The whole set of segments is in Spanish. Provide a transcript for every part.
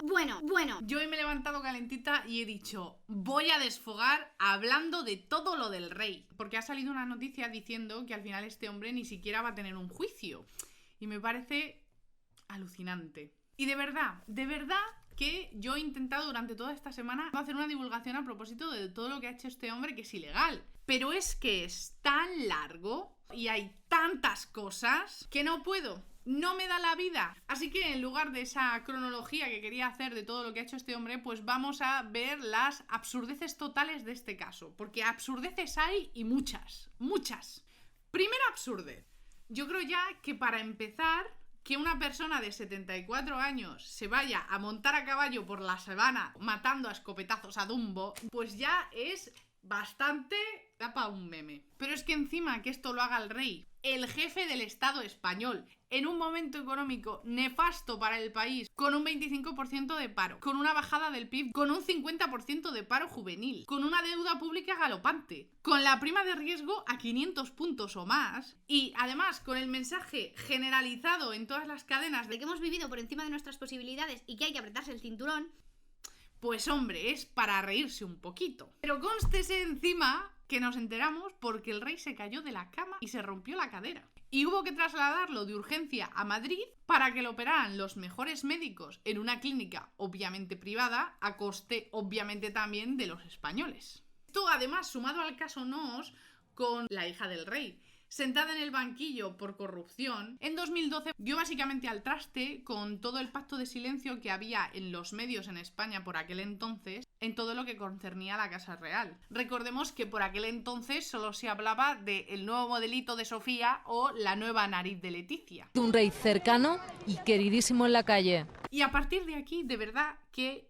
Bueno. Yo hoy me he levantado calentita y he dicho, voy a desfogar hablando de todo lo del rey. Porque ha salido una noticia diciendo que al final este hombre ni siquiera va a tener un juicio. Y me parece alucinante. Y de verdad que yo he intentado durante toda esta semana hacer una divulgación a propósito de todo lo que ha hecho este hombre que es ilegal. Pero es que es tan largo y hay tantas cosas que no puedo. No me da la vida. Así que en lugar de esa cronología que quería hacer de todo lo que ha hecho este hombre, pues vamos a ver las absurdeces totales de este caso. Porque absurdeces hay y muchas. Primera absurdez. Yo creo ya que para empezar, que una persona de 74 años se vaya a montar a caballo por la sabana matando a escopetazos a Dumbo, pues ya es bastante... da para un meme. Pero es que encima que esto lo haga el rey, el jefe del Estado español, en un momento económico nefasto para el país, con un 25% de paro, con una bajada del PIB, con un 50% de paro juvenil, con una deuda pública galopante, con la prima de riesgo a 500 puntos o más, y además con el mensaje generalizado en todas las cadenas De que hemos vivido por encima de nuestras posibilidades y que hay que apretarse el cinturón. Pues hombre, es para reírse un poquito. Pero cónstese encima que nos enteramos porque el rey se cayó de la cama y se rompió la cadera. Y hubo que trasladarlo de urgencia a Madrid para que lo operaran los mejores médicos en una clínica obviamente privada, a coste obviamente también de los españoles. Esto además sumado al caso Noos con la hija del rey, sentada en el banquillo por corrupción, en 2012 dio básicamente al traste con todo el pacto de silencio que había en los medios en España por aquel entonces, en todo lo que concernía a la Casa Real. Recordemos que por aquel entonces solo se hablaba del nuevo modelito de Sofía o la nueva nariz de Leticia. Un rey cercano y queridísimo en la calle. Y a partir de aquí, de verdad que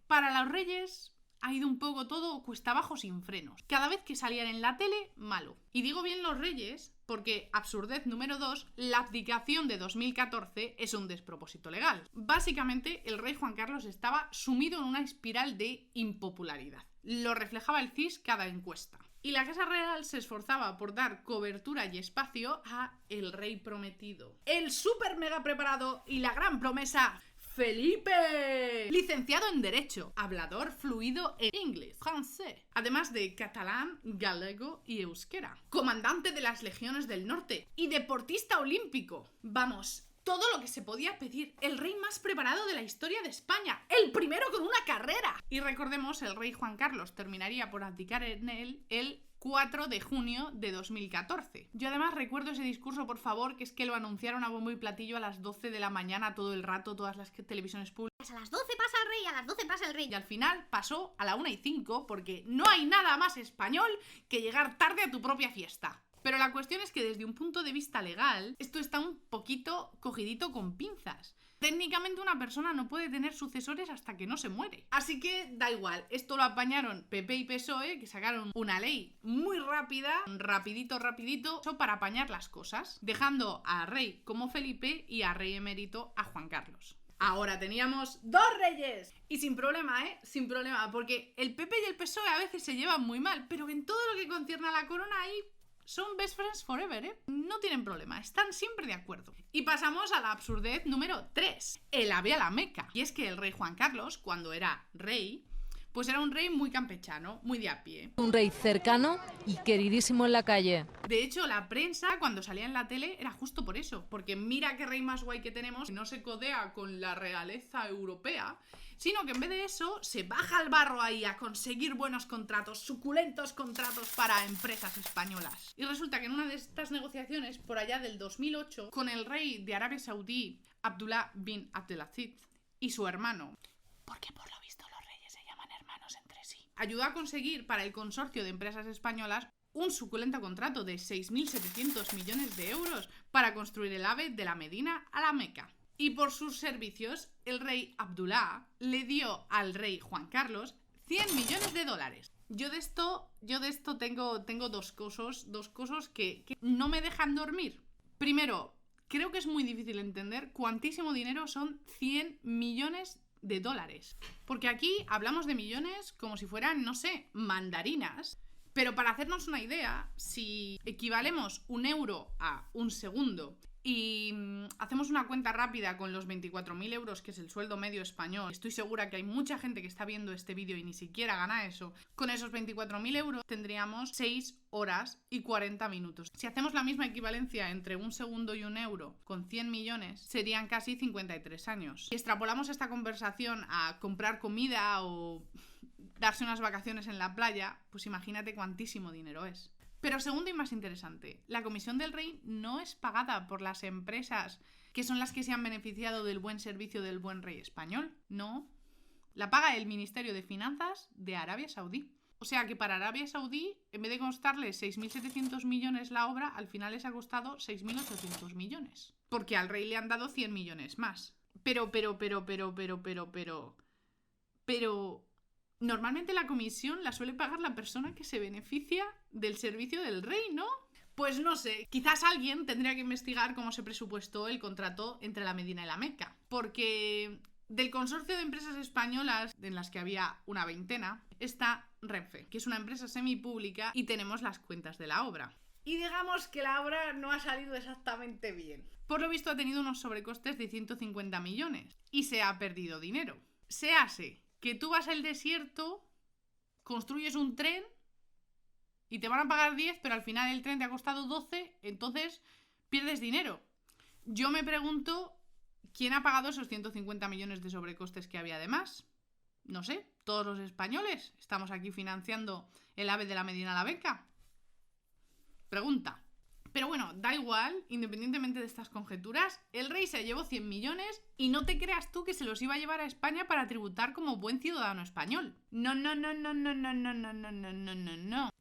para los reyes ha ido un poco todo cuesta abajo sin frenos. Cada vez que salían en la tele, malo. Y digo bien los reyes porque, absurdez número 2, la abdicación de 2014 es un despropósito legal. Básicamente, el rey Juan Carlos estaba sumido en una espiral de impopularidad. Lo reflejaba el CIS cada encuesta. Y la Casa Real se esforzaba por dar cobertura y espacio a el rey prometido. El súper mega preparado y la gran promesa... ¡Felipe! Licenciado en Derecho, hablador fluido en inglés, francés, además de catalán, galego y euskera. Comandante de las Legiones del Norte y deportista olímpico. Vamos, todo lo que se podía pedir. El rey más preparado de la historia de España. El primero con una carrera. Y recordemos, el rey Juan Carlos terminaría por abdicar en él el 4 de junio de 2014. Yo además recuerdo ese discurso, por favor, que es que lo anunciaron a bombo y platillo a las 12 de la mañana todo el rato, todas las televisiones públicas. A las 12 pasa el rey, a las 12 pasa el rey. Y al final pasó a la 1:05 porque no hay nada más español que llegar tarde a tu propia fiesta. Pero la cuestión es que desde un punto de vista legal, esto está un poquito cogidito con pinzas. Técnicamente una persona no puede tener sucesores hasta que no se muere. Así que da igual, esto lo apañaron PP y PSOE, que sacaron una ley muy rápida, rapidito, para apañar las cosas, dejando a rey como Felipe y a rey emérito a Juan Carlos. Ahora teníamos 2 reyes. Y sin problema, sin problema, porque el PP y el PSOE a veces se llevan muy mal, pero en todo lo que concierne a la corona ahí son best friends forever, No tienen problema, están siempre de acuerdo. Y pasamos a la absurdez número 3, el ave a la Meca. Y es que el rey Juan Carlos, cuando era rey, pues era un rey muy campechano, muy de a pie. Un rey cercano y queridísimo en la calle. De hecho, la prensa, cuando salía en la tele, era justo por eso. Porque mira qué rey más guay que tenemos, no se codea con la realeza europea, sino que en vez de eso, se baja al barro ahí a conseguir buenos contratos, suculentos contratos para empresas españolas. Y resulta que en una de estas negociaciones, por allá del 2008, con el rey de Arabia Saudí, Abdullah bin Abdelaziz, y su hermano, porque por lo visto los reyes se llaman hermanos entre sí, ayudó a conseguir para el consorcio de empresas españolas un suculento contrato de 6.700 millones de euros para construir el ave de la Medina a la Meca. Y por sus servicios, el rey Abdullah le dio al rey Juan Carlos 100 millones de dólares. Yo de esto tengo dos cosas que no me dejan dormir. Primero, creo que es muy difícil entender cuántísimo dinero son 100 millones de dólares. Porque aquí hablamos de millones como si fueran, no sé, mandarinas. Pero para hacernos una idea, si equivalemos 1 euro a un segundo y hacemos una cuenta rápida con los 24.000 euros, que es el sueldo medio español, estoy segura que hay mucha gente que está viendo este vídeo y ni siquiera gana eso, con esos 24.000 euros tendríamos 6 horas y 40 minutos. Si hacemos la misma equivalencia entre un segundo y un euro con 100 millones, serían casi 53 años. Si extrapolamos esta conversación a comprar comida o darse unas vacaciones en la playa, pues imagínate cuantísimo dinero es. Pero segundo y más interesante, la Comisión del Rey no es pagada por las empresas que son las que se han beneficiado del buen servicio del buen rey español, no. La paga el Ministerio de Finanzas de Arabia Saudí. O sea que para Arabia Saudí, en vez de costarle 6.700 millones la obra, al final les ha costado 6.800 millones. Porque al rey le han dado 100 millones más. Pero... Normalmente la comisión la suele pagar la persona que se beneficia del servicio del rey, ¿no? Pues no sé, quizás alguien tendría que investigar cómo se presupuestó el contrato entre la Medina y la Meca. Porque del consorcio de empresas españolas, en las que había una veintena, está Renfe, que es una empresa semipública, y tenemos las cuentas de la obra. Y digamos que la obra no ha salido exactamente bien. Por lo visto ha tenido unos sobrecostes de 150 millones y se ha perdido dinero. Se hace que tú vas al desierto, construyes un tren y te van a pagar 10, pero al final el tren te ha costado 12, entonces pierdes dinero. Yo me pregunto, ¿quién ha pagado esos 150 millones de sobrecostes que había de más? No sé, todos los españoles estamos aquí financiando el AVE de la Medina a la Meca. Pregunta. Pero bueno, da igual, independientemente de estas conjeturas, el rey se llevó 100 millones y no te creas tú que se los iba a llevar a España para tributar como buen ciudadano español. No.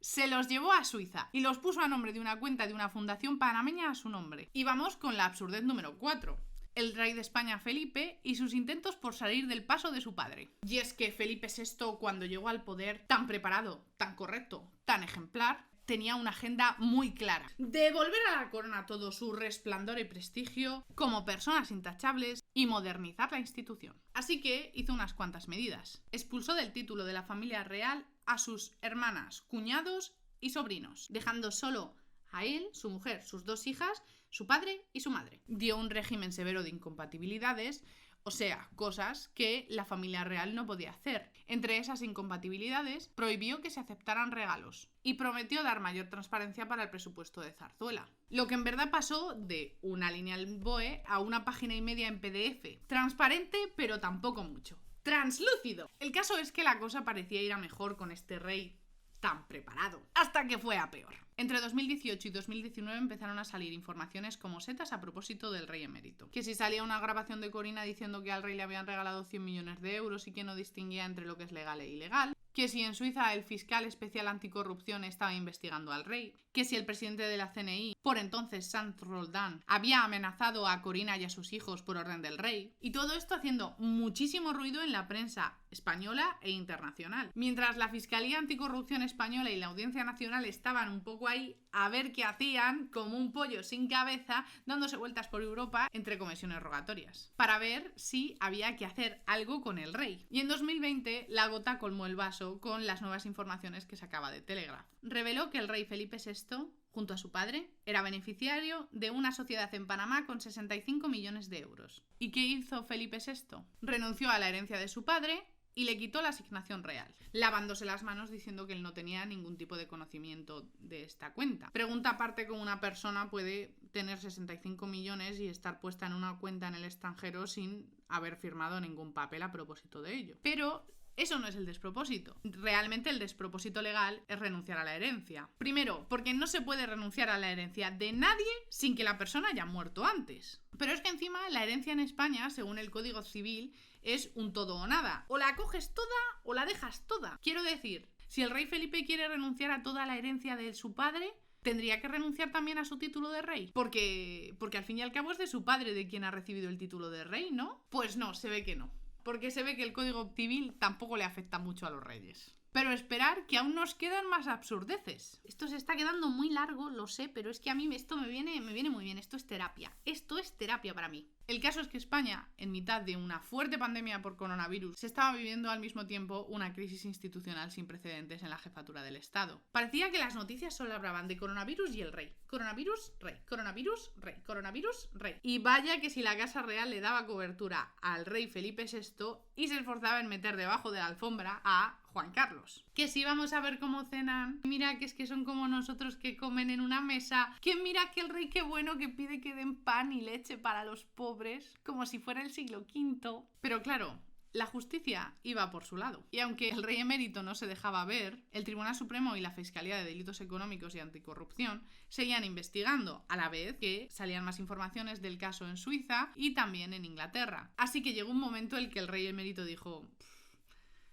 Se los llevó a Suiza y los puso a nombre de una cuenta de una fundación panameña a su nombre. Y vamos con la absurdez número 4. El rey de España Felipe y sus intentos por salir del paso de su padre. Y es que Felipe VI, cuando llegó al poder, tan preparado, tan correcto, tan ejemplar, tenía una agenda muy clara: devolver a la corona todo su resplandor y prestigio como personas intachables y modernizar la institución. Así que hizo unas cuantas medidas. Expulsó del título de la familia real a sus hermanas, cuñados y sobrinos, dejando solo a él, su mujer, sus 2 hijas, su padre y su madre. Dio un régimen severo de incompatibilidades, o sea, cosas que la familia real no podía hacer. Entre esas incompatibilidades, prohibió que se aceptaran regalos y prometió dar mayor transparencia para el presupuesto de Zarzuela. Lo que en verdad pasó de una línea al BOE a una página y media en PDF. Transparente, pero tampoco mucho. ¡Translúcido! El caso es que la cosa parecía ir a mejor con este rey tan preparado, hasta que fue a peor. Entre 2018 y 2019 empezaron a salir informaciones como setas a propósito del rey emérito. Que si salía una grabación de Corina diciendo que al rey le habían regalado 100 millones de euros y que no distinguía entre lo que es legal e ilegal. Que si en Suiza el fiscal especial anticorrupción estaba investigando al rey. Que si el presidente de la CNI, por entonces Sanz Roldán, había amenazado a Corina y a sus hijos por orden del rey. Y todo esto haciendo muchísimo ruido en la prensa española e internacional. Mientras la Fiscalía Anticorrupción española y la Audiencia Nacional estaban un poco ahí a ver qué hacían, como un pollo sin cabeza, dándose vueltas por Europa entre comisiones rogatorias, para ver si había que hacer algo con el rey. Y en 2020 la gota colmó el vaso con las nuevas informaciones que sacaba de Telegraph. Reveló que el rey Felipe VI, junto a su padre, era beneficiario de una sociedad en Panamá con 65 millones de euros. ¿Y qué hizo Felipe VI? Renunció a la herencia de su padre y le quitó la asignación real, lavándose las manos diciendo que él no tenía ningún tipo de conocimiento de esta cuenta. Pregunta aparte cómo una persona puede tener 65 millones y estar puesta en una cuenta en el extranjero sin haber firmado ningún papel a propósito de ello. Pero eso no es el despropósito. Realmente el despropósito legal es renunciar a la herencia. Primero, porque no se puede renunciar a la herencia de nadie sin que la persona haya muerto antes. Pero es que encima la herencia en España, según el Código Civil, es un todo o nada. O la coges toda o la dejas toda. Quiero decir, si el rey Felipe quiere renunciar a toda la herencia de su padre, tendría que renunciar también a su título de rey. Porque al fin y al cabo es de su padre de quien ha recibido el título de rey, ¿no? Pues no, se ve que no. Porque se ve que el Código Civil tampoco le afecta mucho a los reyes. Pero esperar, que aún nos quedan más absurdeces. Esto se está quedando muy largo, lo sé, pero es que a mí esto me viene muy bien. Esto es terapia. Esto es terapia para mí. El caso es que España, en mitad de una fuerte pandemia por coronavirus, se estaba viviendo al mismo tiempo una crisis institucional sin precedentes en la jefatura del Estado. Parecía que las noticias solo hablaban de coronavirus y el rey. Coronavirus, rey. Coronavirus, rey. Coronavirus, rey. Y vaya que si la Casa Real le daba cobertura al rey Felipe VI y se esforzaba en meter debajo de la alfombra a Juan Carlos. Que si vamos a ver cómo cenan, mira que es que son como nosotros que comen en una mesa, que mira que el rey qué bueno que pide que den pan y leche para los pobres, como si fuera el siglo V. Pero claro, la justicia iba por su lado. Y aunque el rey emérito no se dejaba ver, el Tribunal Supremo y la Fiscalía de Delitos Económicos y Anticorrupción seguían investigando, a la vez que salían más informaciones del caso en Suiza y también en Inglaterra. Así que llegó un momento en el que el rey emérito dijo: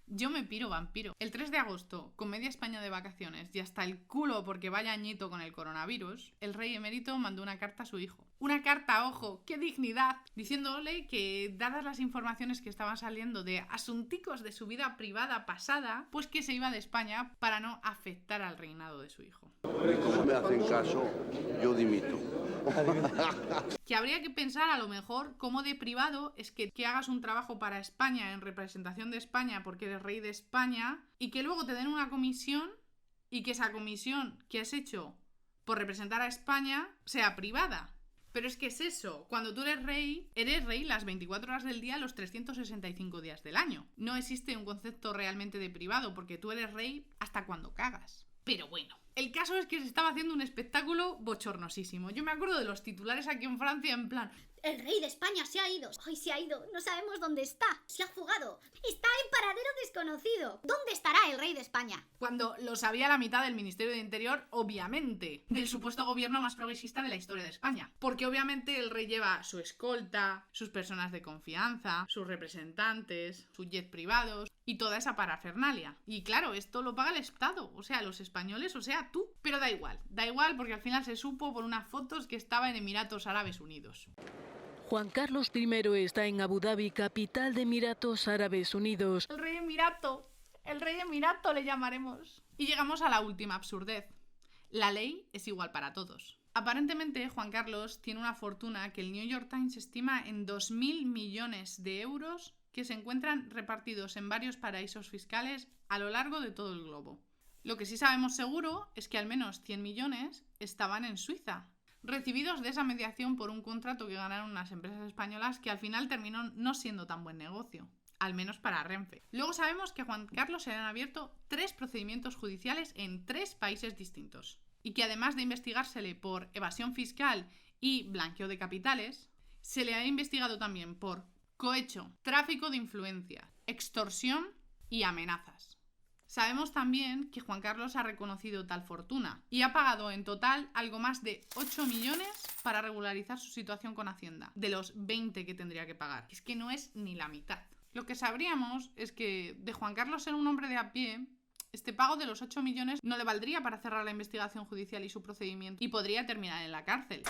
yo me piro, vampiro. El 3 de agosto, con media España de vacaciones y hasta el culo porque vaya añito con el coronavirus, el rey emérito mandó una carta a su hijo. Una carta, ojo, ¡qué dignidad! Diciéndole que, dadas las informaciones que estaban saliendo de asunticos de su vida privada pasada, pues que se iba de España para no afectar al reinado de su hijo. Como me hacen caso, yo dimito. Que habría que pensar a lo mejor cómo de privado es que hagas un trabajo para España en representación de España porque eres rey de España y que luego te den una comisión y que esa comisión que has hecho por representar a España sea privada. Pero es que es eso, cuando tú eres rey las 24 horas del día, los 365 días del año. No existe un concepto realmente de privado porque tú eres rey hasta cuando cagas. Pero bueno. El caso es que se estaba haciendo un espectáculo bochornosísimo. Yo me acuerdo de los titulares aquí en Francia en plan: El rey de España se ha ido. Ay, se ha ido. No sabemos dónde está. Se ha fugado. Está en paradero desconocido. ¿Dónde estará el rey de España? Cuando lo sabía la mitad del Ministerio de Interior, obviamente, del supuesto gobierno más progresista de la historia de España. Porque obviamente el rey lleva su escolta, sus personas de confianza, sus representantes, sus jets privados y toda esa parafernalia. Y claro, esto lo paga el Estado, o sea, los españoles, o sea, tú. Pero da igual porque al final se supo por unas fotos que estaba en Emiratos Árabes Unidos. Juan Carlos I está en Abu Dhabi, capital de Emiratos Árabes Unidos. El rey Emirato le llamaremos. Y llegamos a la última absurdez. La ley es igual para todos. Aparentemente, Juan Carlos tiene una fortuna que el New York Times estima en 2.000 millones de euros que se encuentran repartidos en varios paraísos fiscales a lo largo de todo el globo. Lo que sí sabemos seguro es que al menos 100 millones estaban en Suiza, recibidos de esa mediación por un contrato que ganaron unas empresas españolas que al final terminó no siendo tan buen negocio, al menos para Renfe. Luego sabemos que a Juan Carlos se le han abierto 3 procedimientos judiciales en 3 países distintos y que además de investigársele por evasión fiscal y blanqueo de capitales, se le ha investigado también por cohecho, tráfico de influencia, extorsión y amenazas. Sabemos también que Juan Carlos ha reconocido tal fortuna y ha pagado en total algo más de 8 millones para regularizar su situación con Hacienda, de los 20 que tendría que pagar. Es que no es ni la mitad. Lo que sabríamos es que de Juan Carlos ser un hombre de a pie, este pago de los 8 millones no le valdría para cerrar la investigación judicial y su procedimiento y podría terminar en la cárcel.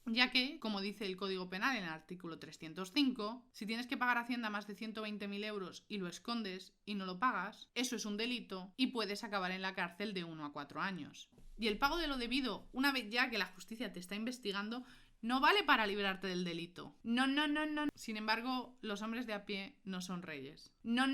Ya que, como dice el Código Penal en el artículo 305, si tienes que pagar a Hacienda más de 120.000 euros y lo escondes y no lo pagas, eso es un delito y puedes acabar en la cárcel de 1 a 4 años. Y el pago de lo debido, una vez ya que la justicia te está investigando, no vale para librarte del delito. No. Sin embargo, los hombres de a pie no son reyes. No.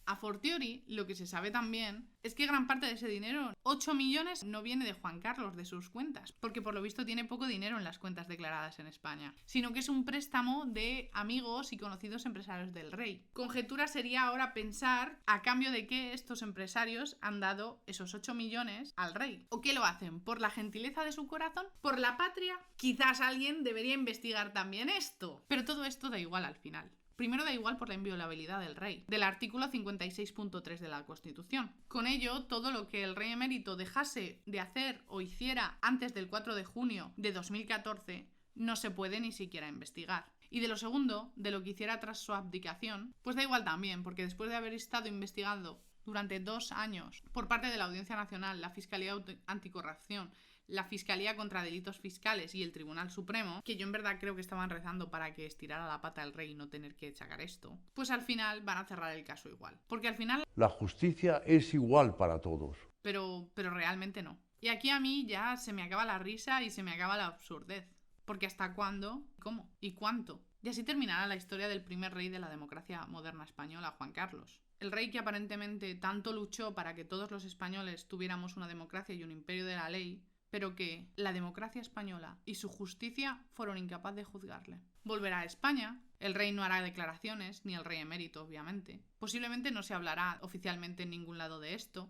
A fortiori, lo que se sabe también es que gran parte de ese dinero, 8 millones, no viene de Juan Carlos, de sus cuentas, porque por lo visto tiene poco dinero en las cuentas declaradas en España, sino que es un préstamo de amigos y conocidos empresarios del rey. Conjetura sería ahora pensar a cambio de qué estos empresarios han dado esos 8 millones al rey. ¿O qué lo hacen? ¿Por la gentileza de su corazón? ¿Por la patria? Quizás alguien debería investigar también esto. Pero todo esto da igual al final. Primero da igual por la inviolabilidad del rey, del artículo 56.3 de la Constitución. Con ello, todo lo que el rey emérito dejase de hacer o hiciera antes del 4 de junio de 2014 no se puede ni siquiera investigar. Y de lo segundo, de lo que hiciera tras su abdicación, pues da igual también, porque después de haber estado investigando durante 2 años por parte de la Audiencia Nacional, la Fiscalía Anticorrupción, la Fiscalía contra Delitos Fiscales y el Tribunal Supremo, que yo en verdad creo que estaban rezando para que estirara la pata el rey y no tener que sacar esto, pues al final van a cerrar el caso igual. Porque al final... La justicia es igual para todos. Pero realmente no. Y aquí a mí ya se me acaba la risa y se me acaba la absurdez. Porque ¿hasta cuándo? ¿Cómo? ¿Y cuánto? Y así terminará la historia del primer rey de la democracia moderna española, Juan Carlos. El rey que aparentemente tanto luchó para que todos los españoles tuviéramos una democracia y un imperio de la ley, pero que la democracia española y su justicia fueron incapaces de juzgarle. Volverá a España, el rey no hará declaraciones, ni el rey emérito, obviamente. Posiblemente no se hablará oficialmente en ningún lado de esto,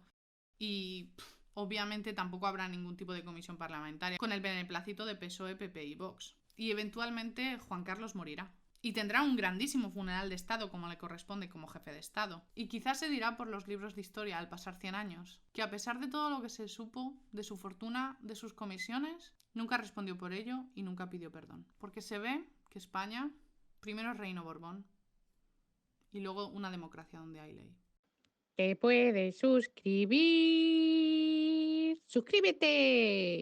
y obviamente tampoco habrá ningún tipo de comisión parlamentaria, con el beneplácito de PSOE, PP y Vox. Y eventualmente Juan Carlos morirá. Y tendrá un grandísimo funeral de Estado como le corresponde como jefe de Estado. Y quizás se dirá por los libros de historia al pasar 100 años, que a pesar de todo lo que se supo de su fortuna, de sus comisiones, nunca respondió por ello y nunca pidió perdón. Porque se ve que España primero es reino Borbón y luego una democracia donde hay ley. Te puedes suscribir. ¡Suscríbete!